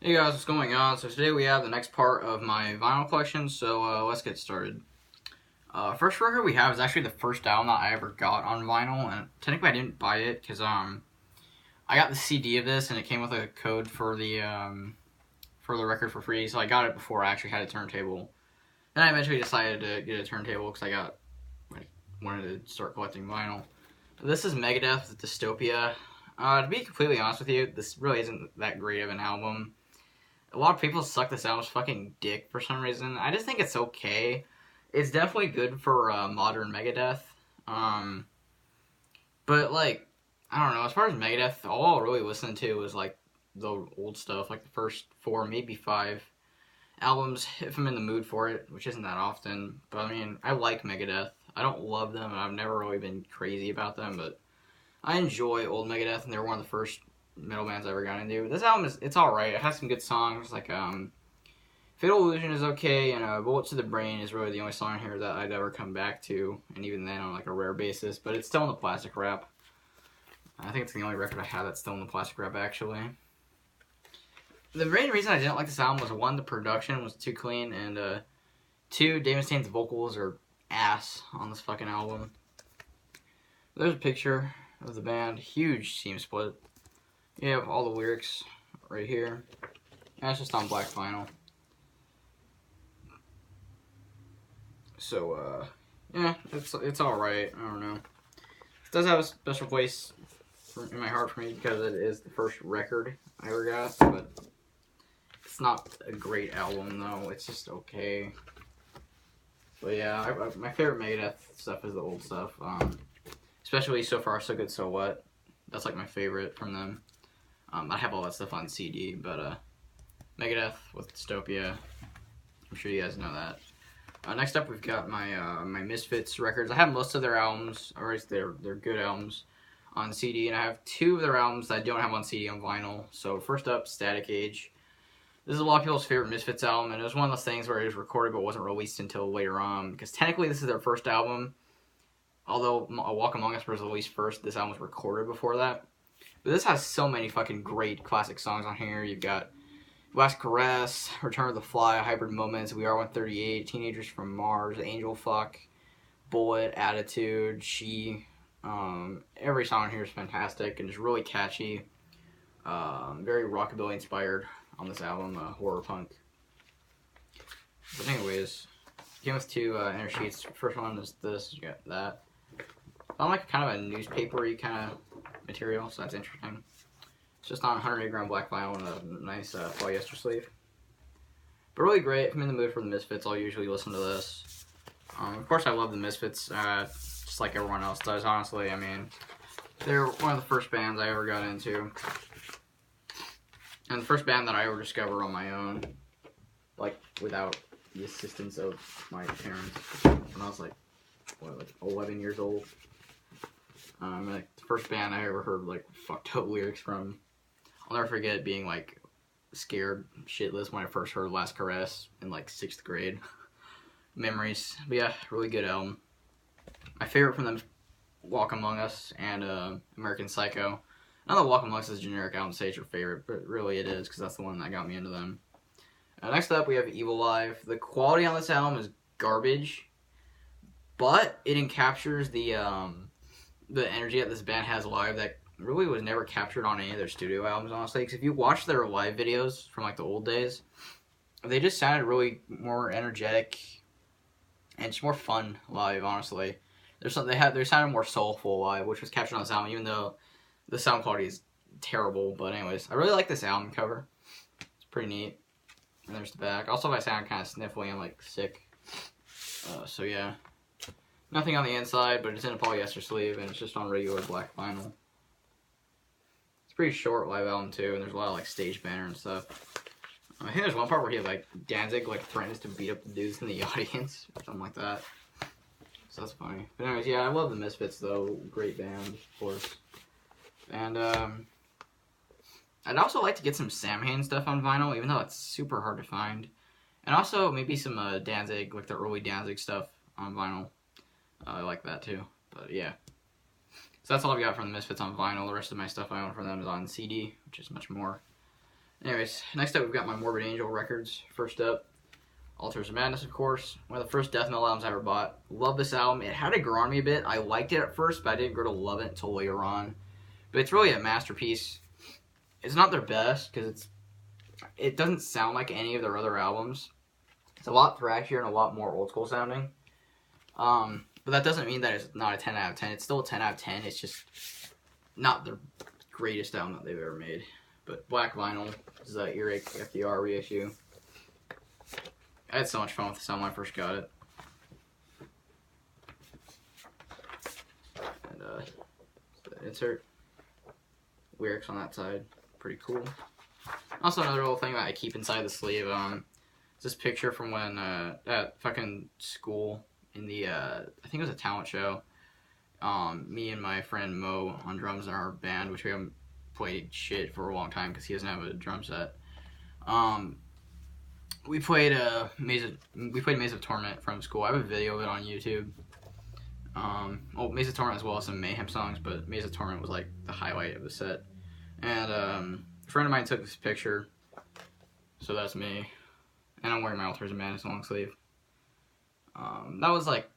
Hey guys, what's going on? So today we have the next part of my vinyl collection, so let's get started. First record we have is actually the first album that I ever got on vinyl, and technically I didn't buy it because I got the CD of this and it came with a code for the record for free, so I got it before I actually had a turntable. Then I eventually decided to get a turntable because wanted to start collecting vinyl. But this is Megadeth with Dystopia. To be completely honest with you, this really isn't that great of an album. A lot of people suck this album's fucking dick for some reason. I just think it's okay. It's definitely good for modern Megadeth. Um, but like, I don't know. As far as Megadeth, all I really listened to was like the old stuff, like the first 4, maybe 5 albums, if I'm in the mood for it, which isn't that often. But I mean, I like Megadeth. I don't love them, and I've never really been crazy about them, but I enjoy old Megadeth, and they were one of the first metal bands I ever got into. This album it's alright. It has some good songs, like Fatal Illusion is okay, and Bullet to the Brain is really the only song here that I'd ever come back to, and even then on like a rare basis, but it's still in the plastic wrap. I think it's the only record I have that's still in the plastic wrap, actually. The main reason I didn't like this album was, 1, the production was too clean, and 2, Dave Mustaine's vocals are ass on this fucking album. There's a picture of the band. Huge seam split. You have all the lyrics right here. And it's just on black vinyl. So, yeah, it's alright. I don't know. It does have a special place in my heart for me because it is the first record I ever got, but it's not a great album, though. It's just okay. But yeah, my favorite Megadeth stuff is the old stuff. Especially So Far, So Good, So What. That's like my favorite from them. I have all that stuff on CD, but Megadeth with Dystopia. I'm sure you guys know that. Next up, we've got my Misfits records. I have most of their albums, or at least they're good albums, on CD, and I have 2 of their albums that I don't have on CD on vinyl. So first up, Static Age. This is a lot of people's favorite Misfits album, and it was one of those things where it was recorded but wasn't released until later on, because technically this is their first album. Although A Walk Among Us was released first, this album was recorded before that. But this has so many fucking great classic songs on here. You've got Last Caress, Return of the Fly, Hybrid Moments, We Are 138, Teenagers from Mars, Angel Fuck, Bullet, Attitude, She. Every song on here is fantastic and just really catchy. Very rockabilly inspired on this album, horror punk. But anyways, came with 2 inner sheets. First one is this. You got that. I like kind of a newspapery kind of material, so that's interesting. It's just on 108 gram black vinyl and a nice polyester sleeve. But really great. If I'm in the mood for the Misfits, I'll usually listen to this. Of course, I love the Misfits, just like everyone else does, honestly. I mean, they're one of the first bands I ever got into. And the first band that I ever discovered on my own, like, without the assistance of my parents, when I was like 11 years old. Like, the first band I ever heard like fucked up lyrics from. I'll never forget being like scared shitless when I first heard Last Caress in like 6th grade. Memories. But yeah, really good album. My favorite from them is Walk Among Us and American Psycho. I know Walk Among Us is a generic album, say it's your favorite, but really it is because that's the one that got me into them. Next up we have Evil Live. The quality on this album is garbage, but it encaptures the energy that this band has live that really was never captured on any of their studio albums, honestly. Because if you watch their live videos from like the old days, they just sounded really more energetic and just more fun live, honestly. They sounded more soulful live, which was captured on this album, even though the sound quality is terrible. But anyways, I really like this album cover. It's pretty neat. And there's the back. Also, if I sound kind of sniffly, I'm like sick. So yeah. Nothing on the inside, but it's in a polyester sleeve, and it's just on regular black vinyl. It's a pretty short live album, too, and there's a lot of, like, stage banner and stuff. I think there's one part where he, like, Danzig, like, threatens to beat up the dudes in the audience, or something like that. So that's funny. But anyways, yeah, I love the Misfits, though. Great band, of course. And, I'd also like to get some Samhain stuff on vinyl, even though it's super hard to find. And also, maybe some, Danzig, like, the early Danzig stuff on vinyl. I like that too, but yeah. So that's all I've got from the Misfits on vinyl. The rest of my stuff I own from them is on CD, which is much more. Anyways, next up we've got my Morbid Angel records. First up, Altars of Madness, of course. One of the first death metal albums I ever bought. Love this album. It had to grow on me a bit. I liked it at first, but I didn't grow to love it until later on. But it's really a masterpiece. It's not their best, because it doesn't sound like any of their other albums. It's a lot thrashier and a lot more old school sounding. But that doesn't mean that it's not a 10 out of 10. It's still a 10 out of 10. It's just not the greatest album that they've ever made. But Black Vinyl is the Earache FDR reissue. I had so much fun with this album when I first got it. And the insert. Lyrics on that side. Pretty cool. Also, another little thing that I keep inside the sleeve. Is this picture from when at fucking school in the I think it was a talent show. Me and my friend Mo on drums in our band, which we haven't played shit for a long time because he doesn't have a drum set. We played Maze of Torment from school. I have a video of it on YouTube. Maze of Torment as well as some Mayhem songs, but Maze of Torment was like the highlight of the set. And a friend of mine took this picture, so that's me. And I'm wearing my Altars of Madness long sleeve. That was like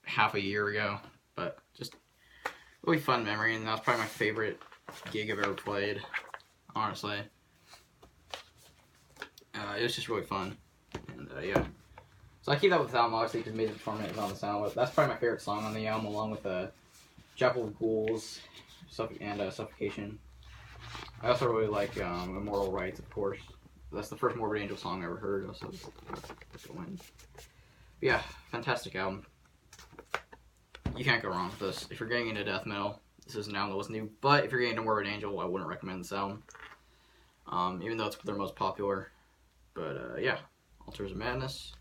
half a year ago, but just really fun memory, and that was probably my favorite gig I've ever played, honestly. It was just really fun, and yeah. So I keep that with the album, obviously, because Maze of Torment is on the sound. That's probably my favorite song on the album, along with Chapel of Ghouls and Suffocation. I also really like Immortal Rites, of course. That's the first Morbid Angel song I ever heard. Also, yeah, fantastic album. You can't go wrong with this. If you're getting into death metal, this is an album that was new. But if you're getting into Morbid Angel, I wouldn't recommend this album. Even though it's their most popular. But yeah, Altars of Madness.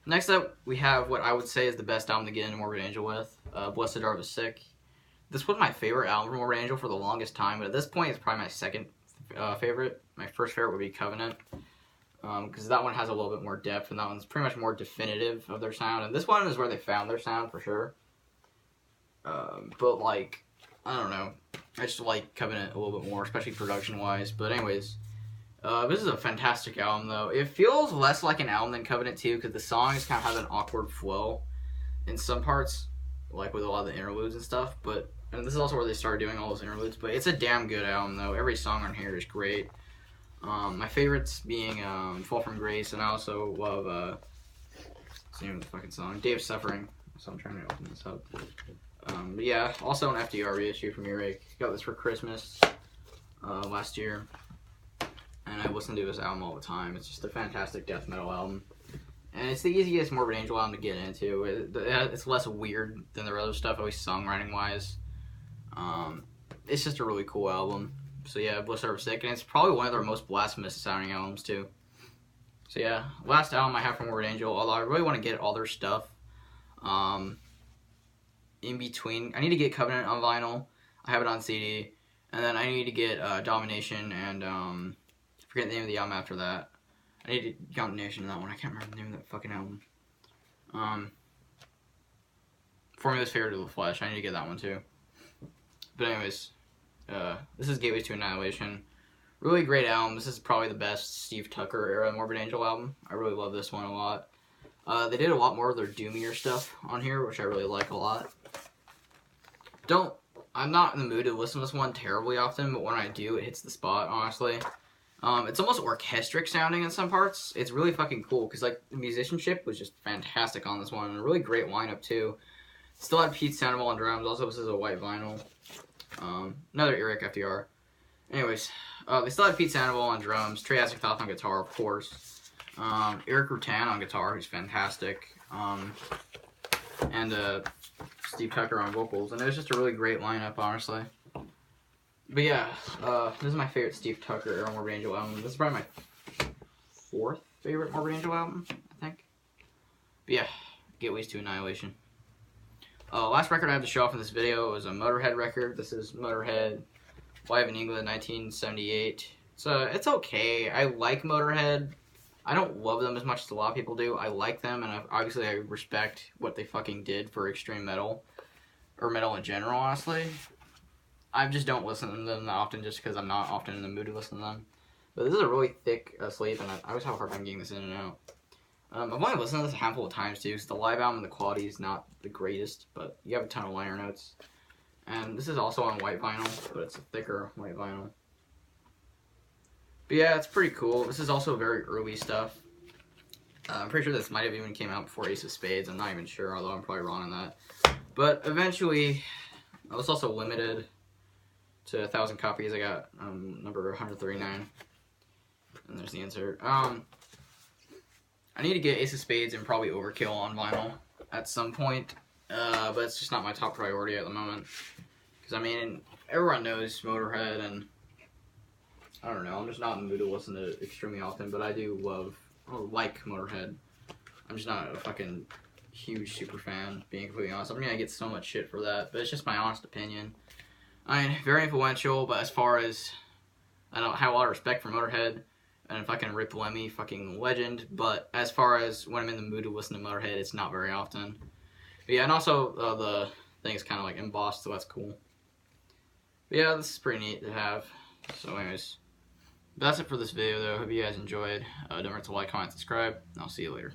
Next up, we have what I would say is the best album to get into Morbid Angel with. Blessed Are the Sick. This was my favorite album from Morbid Angel for the longest time, but at this point, it's probably my second favorite. My first favorite would be Covenant, because that one has a little bit more depth, and that one's pretty much more definitive of their sound. And this one is where they found their sound for sure. But like, I don't know, I just like Covenant a little bit more, especially production-wise. But anyways, this is a fantastic album, though. It feels less like an album than Covenant 2, because the songs kind of have an awkward flow in some parts, like with a lot of the interludes and stuff. And this is also where they started doing all those interludes. But it's a damn good album, though. Every song on here is great. My favorites being Fall From Grace, and I also love, what's the name of the fucking song? Day of Suffering. So I'm trying to open this up. But yeah, also an FDR reissue from Earache. Got this for Christmas last year. And I listen to this album all the time. It's just a fantastic death metal album. And it's the easiest Morbid Angel album to get into. It's less weird than their other stuff, at least songwriting-wise. It's just a really cool album. So yeah, Blessed Are the Sick. And it's probably one of their most blasphemous-sounding albums, too. So yeah, last album I have from Morbid Angel, although I really want to get all their stuff. In between, I need to get Covenant on vinyl. I have it on CD. And then I need to get Domination and, I forget the name of the album after that. I need to get Domination in that one. I can't remember the name of that fucking album. Formula's Favorite of the Flesh. I need to get that one too. But anyways, this is Gateways to Annihilation. Really great album. This is probably the best Steve Tucker era Morbid Angel album. I really love this one a lot. They did a lot more of their doomier stuff on here, which I really like a lot. I'm not in the mood to listen to this one terribly often, but when I do, it hits the spot, honestly. It's almost orchestric sounding in some parts. It's really fucking cool, because like the musicianship was just fantastic on this one, and a really great lineup too. Still had Pete Sandoval on drums. Also, this is a white vinyl. Another Earache FDR. Anyways, they still had Pete Sandoval on drums, Trey Azagthoth on guitar, of course. Eric Rutan on guitar, who's fantastic. And Steve Tucker on vocals, and it was just a really great lineup, honestly. But yeah, this is my favorite Steve Tucker era Morbid Angel album. This is probably my fourth favorite Morbid Angel album, I think. But yeah, Gateways to Annihilation. Last record I have to show off in this video is a Motorhead record. This is Motorhead, live in England, 1978. So it's okay. I like Motorhead. I don't love them as much as a lot of people do. I like them, and obviously I respect what they fucking did for extreme metal, or metal in general, honestly. I just don't listen to them that often just because I'm not often in the mood to listen to them. But this is a really thick sleeve, and I always have a hard time getting this in and out. I've only listened to this a handful of times too, because the live album and the quality is not the greatest, but you have a ton of liner notes. And this is also on white vinyl, but it's a thicker white vinyl. But yeah, it's pretty cool. This is also very early stuff. I'm pretty sure this might have even came out before Ace of Spades. I'm not even sure, although I'm probably wrong on that. But eventually, I was also limited to 1,000 copies. I got number 139. And there's the insert. I need to get Ace of Spades and probably Overkill on vinyl at some point. But it's just not my top priority at the moment. Because, I mean, everyone knows Motorhead, and I don't know, I'm just not in the mood to listen to it extremely often, but I do like Motorhead. I'm just not a fucking huge super fan, being completely honest. I mean, I get so much shit for that, but it's just my honest opinion. I mean, very influential, but as far as, I don't have a lot of respect for Motorhead, and fucking Rip Lemmy, fucking legend, but as far as when I'm in the mood to listen to Motorhead, it's not very often. But yeah, and also, the thing is kind of like embossed, so that's cool. But yeah, this is pretty neat to have. So anyways, that's it for this video, though. Hope you guys enjoyed. Don't forget to like, comment, subscribe, and I'll see you later.